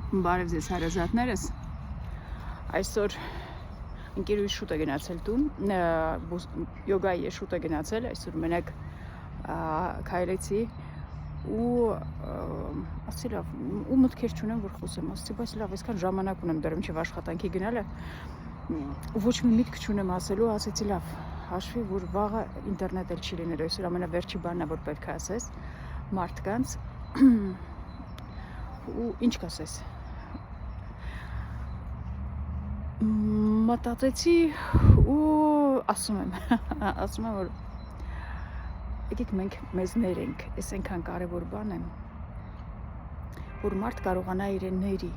Բարև ձեզ հարազատներս, այսօր ընկերուհիս շուտ է գնացել տուն, յոգայի շուտ է գնացել, այսօր մենակ քայլեցի ու ասի լավ, ու մտքեր չունեմ, որ խոսեմ, ասի բայց լավ, այսքան ժամանակ ունեմ դեռ մինչև աշխատանքի գնալը, ոչ մի միտք չունեմ ասելու, ասեցի լավ, հաշվի, որ վաղը ինտերնետ էլ չի լինելու, այսօր ամենավերջի բանն է, որ պետք է ասես մարդկանց, ու ինչ կասես։ Մտածեցի ու ասում եմ, որ եկեք մենք մեզներ ենք, այս այնքան կարևոր բան է, որ մարդ կարողանա իրեն ների,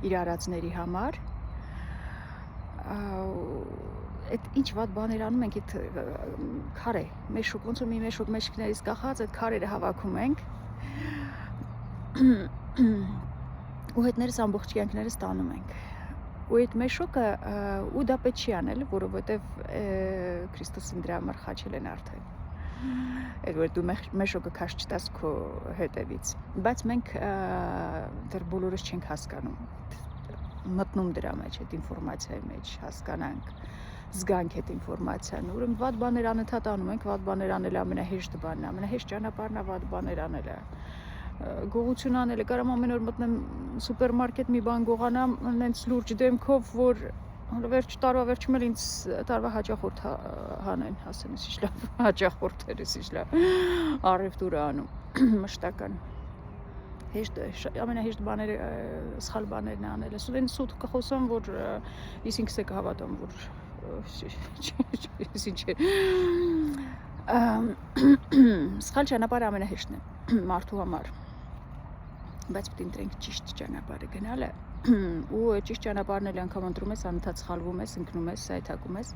իր արածների համար, այդ ինչ վատ բաներ անում ենք, այդ քարե, մեշուկ, ոնց որ մի մեշուկ մեջքներից կախած, այդ քարերը հավաքում ենք, ու հետներս ամբողջ կյանքներս տանում ենք։ Ու այդ մեշոկը ու դա պետք չի անել, որովհետև Քրիստոսին դրա համար խաչել են արդեն։ Այդ որ դու մեշոկը քաշ չտաս քո հետևից։ Բայց մենք դեռ բոլորս չենք հասկանում։ Մտնում դրա մեջ, այդ ինֆորմացիայի մեջ, հասկանանք, զգանք այդ ինֆորմացիան։ Ուրեմն վատ բաներ անընդհատ անում ենք, վատ բաներ անելը ամենահեշտ բանն է, ամենահեշտ ճանապարհն է վատ բաներ անելը։ Գողություն անելը, կարամ ամեն օր մտնեմ սուպերմարկետ մի բան գողանամ, նենց լուրջ դեմքով, որ վերջ տարվա վերջում էլ ինձ տարվա հաճախորդ հանեն, ասեմ ես ինչ լավ, հաճախորդերս ինչ լավ, առևտուր անում, մշտական, ամենահեշտ բաները, սխալ բաներն է անելը, սուտ սուտ կխոսեմ, որ ես ինքս է կհավատամ, որ ինչ է, սխալ ճանապարհը ամենահեշտն է մարդու համար, բայց պետք է ընտրենք ճիշտ ճանապարհը գնալը ու ճիշտ ճանապարհն էլ անգամ ընտրում ես, անընդհատ սխալվում ես, ընկնում ես, սայթակում ես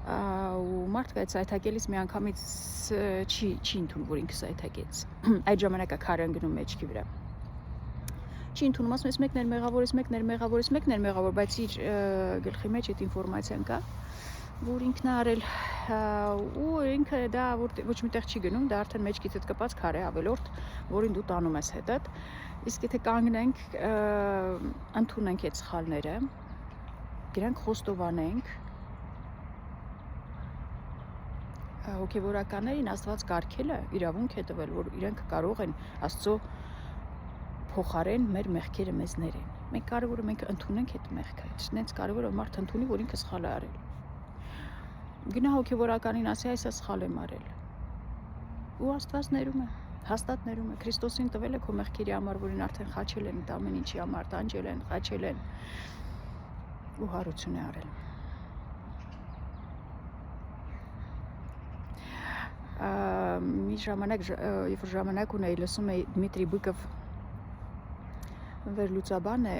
ու մարդը այդ սայթակելիս մի անգամից չի ընդունում, որ ինքը սայթակեց, այդ ժամանակ է քարը ընկնում մեջքի վրա, չի ընդունում, ասում ես մեկն էր մեղավոր, բայց իր գլխի մեջ այդ ինֆորմացիան կա, որ ինքն է արել ու ինքը դա ոչ միտեղ չի գնում, դա արդեն մեջքից հետ կպած քար է ավելորդ, որին դու տանում ես հետդ, իսկ եթե կանգնենք, ընդունենք այդ սխալները, գրանք խոստովանենք, հոգևորականներին Աստված կարգել է, իրավունք է տվել, որ իրենք կարող են Աստծո փոխարեն մեր մեղքերը մեզներ են, մենք կարևորը մենք ընդունենք այդ մեղքը, նենց կարևորը մարդ ընդունի, որ ինքը սխալ է արել, գնա հոգևորականին ասի, այսա սխալ եմ արել, ու Աստված ներում է, հաստատ ներում է, Քրիստոսին տվել է քո մեղքերի համար, որին արդեն խաչել են, ամեն ինչի համար, տանջել են, խաչել են, ու հարություն է արել։ Մի ժամանակ, երբ որ ժամանակ ունեի, լսում էի Դմիտրի Բիկով վերլուծաբան է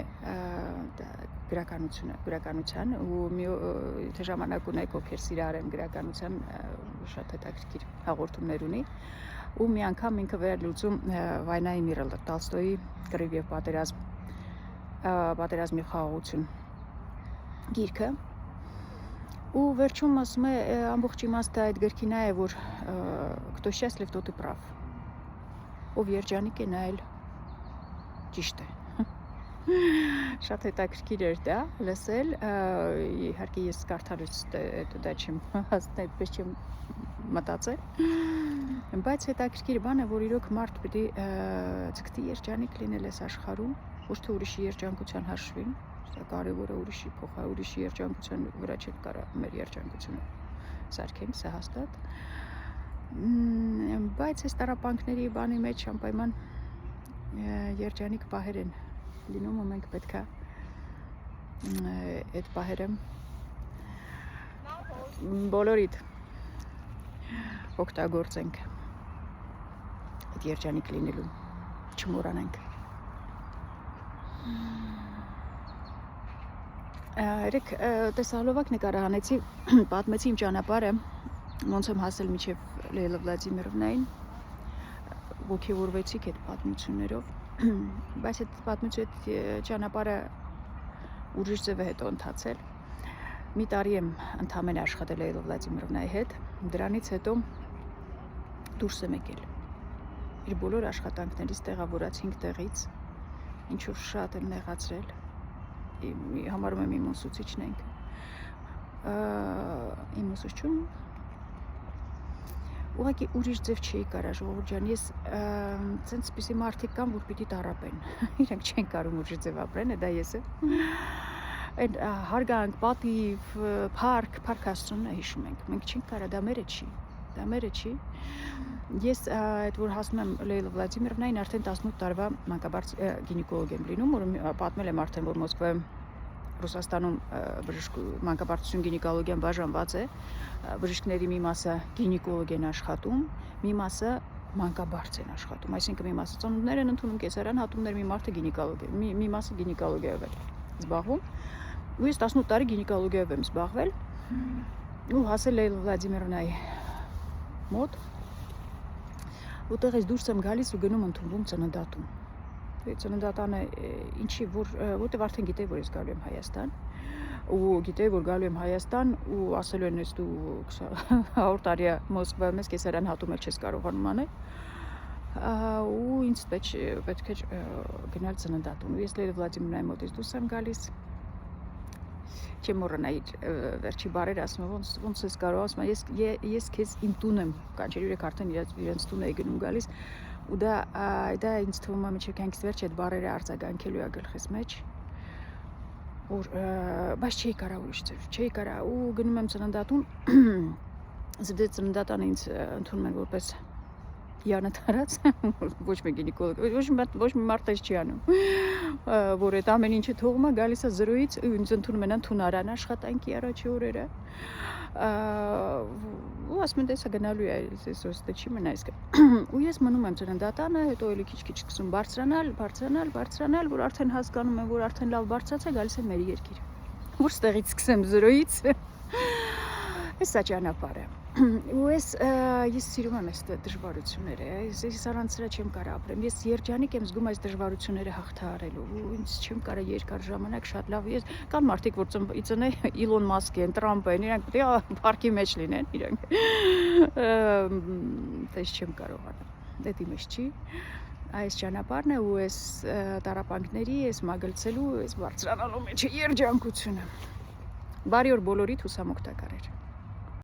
գրականության ու եթե ժամանակ ունեք ովքեր սիրահար են գրականության շատ հետաքրքիր հաղորդումներ ունի ու մի անգամ ինքը վերլուծում Վայնայի Միրելը Տոլստոյի Կռիվ եւ պատերազմ եւ խաղաղություն գիրքը ու վերջում ասում է ամբողջ իմաստը այդ գրքի նա է որ кто счастлив тот и прав ով երջանիկ է նա էլ ճիշտ է Շատ հետաքրքիր էր դա լսել, իհարկե ես կարդալուց դա չեմ այդպես չեմ մտածել, բայց հետաքրքիր բան է, որ իրոք մարդ պետք է ցկտի երջանիկ լինել այս աշխարհում, ոչ թե ուրիշի երջանկության հաշվին, սա կարևոր է ուրիշի փոխա, ուրիշի երջանկության վրա չեք կարող մեր երջանկությունը սարքենք, սա հաստատ, բայց այս տարապանքների բանի մեջ անպայման երջանիկ պահեր են լինում ու մենք պետք է այդ պահերը բոլորիդ օգտագործենք այդ երջանիկ լինելու չմոռանանք երեք տեսահոլովակ նկարահանեցի պատմեցի իմ ճանապարհը ոնց եմ հասել մինչև Լեյլա Վլադիմիրովնային ոգևորվեցի այդ պատմություններով բայց այդ պատմությունը ճանապարհը ուրիշ ձև է հետո ընթացել մի տարի եմ ընդամենը աշխատել Լեյլա Վլադիմիրովնայի հետ դրանից հետո դուրս եմ եկել իր բոլոր աշխատանքներից տեղավորած 5 տեղից ինչ որ շատ եմ նեղացրել, համարում եմ իմ ուսուցիչն ենք, իմ ուսուցչուն, ուղղակի ուրիշ ձև չէի կարա, ժողովուրդ ջան, ես ցենց մարդիկ կան, որ պիտի տառապեն, իրենք չեն կարում ուրիշ ձև ապրեն, դա ես եմ, այդ հարգանք, պատիվ, փառք Աստծուն հիշում ենք, մենք չենք կարա, դա մերը չի, ես այդ որ հասնում եմ Լեյլա Վլադիմիրովնային արդեն 18 տարվա մանկաբարձ գինեկոլոգ եմ լինում, որ պատմել եմ արդեն, որ Մոսկվայում Ռուսաստանում մանկաբարձություն գինեկոլոգիան բաժանված է, բժիշկների մի մասը գինեկոլոգ են աշխատում, մի մասը մանկաբարձ են աշխատում, այսինքն մի մասը ծնունդներ են ընդունում կեսարյան հատումներ, մի մասը գինեկոլոգիայով է զբաղվում, ու ես 18 տարի գինեկոլոգիայով եմ զբաղվել, ու հասել Լեյլա Վլադիմիրովնայի մոտ, ուտեղից դուրս եմ գալիս ու գնում ընդունվում ծննդատուն։ Ծննդատանը ինչի, որտև արդեն գիտեի, որ ես գալու եմ Հայաստան, ու գիտեի, որ գալու եմ Հայաստան, ու ասելու են ես դու 100 տարի Մոսկվայում ես, կեսարյան հատում էլ չես կարողանում անել, ու ինձ պետք է գնալ ծննդատուն, ու ես Լեյլա Վլադիմիրովնայի մոտից դուրս եմ գալիս, չեմ մոռանա իր վերջի բարերը, ասում եմ, ոնց ես կարող, ասում եմ, ես քեզ իմ տուն եմ կանչել, ուրեք արդեն իրենց տուն էի գնում գալիս, ու դա ինձ թվում է մինչև կյանքիս վերջ այդ բարերը արձագանքելու է գլխիս մեջ, բայց չէի կարա ուրիշ ձև, չէի կարա, ու գնում եմ ծննդատուն, ծննդատանը ինձ ընդունում են որպես Յանը տարած, ոչ մի գինեկոլոգ, ոչ մի մարդ չի անում, որ այդ ամեն ինչը թողում է, գալիս է զրոյից, ինձ ընդունում են ընդունարան աշխատանքի առաջի օրերը, ու ասում են տեսա գնալու է, դե չի մնա այսքան, ու ես մնում եմ ծննդատանը, հետո էլի քիչ-քիչ սկսում բարձրանալ, որ արդեն հասկանում եմ, որ արդեն լավ բարձրացա, գալիս եմ մեր երկիր, որ ստեղից սկսեմ զրոյից, այս սա ճանապարհը, ու ես սիրում եմ այս դժվարությունները, ես առանց սրա չեմ կարա ապրեմ, ես երջանիկ եմ զգում այս դժվարությունները հաղթահարելու, ու ինձ չեմ կարա երկար ժամանակ շատ լավ, կան մարդիկ, որ ծնե Իլոն Մասկ են, Տրամփ են, իրանք պետք է պարկի մեջ լինեն, իրանք, տես չեմ կարողանա, դա դիմս չի, այս ճանապարհն է ու այս տառապանքների, այս մագլցելու, այս բարձրանալու մեջ երջանկությունը, բարի օր բոլորիդ հուսամոքտակարեր։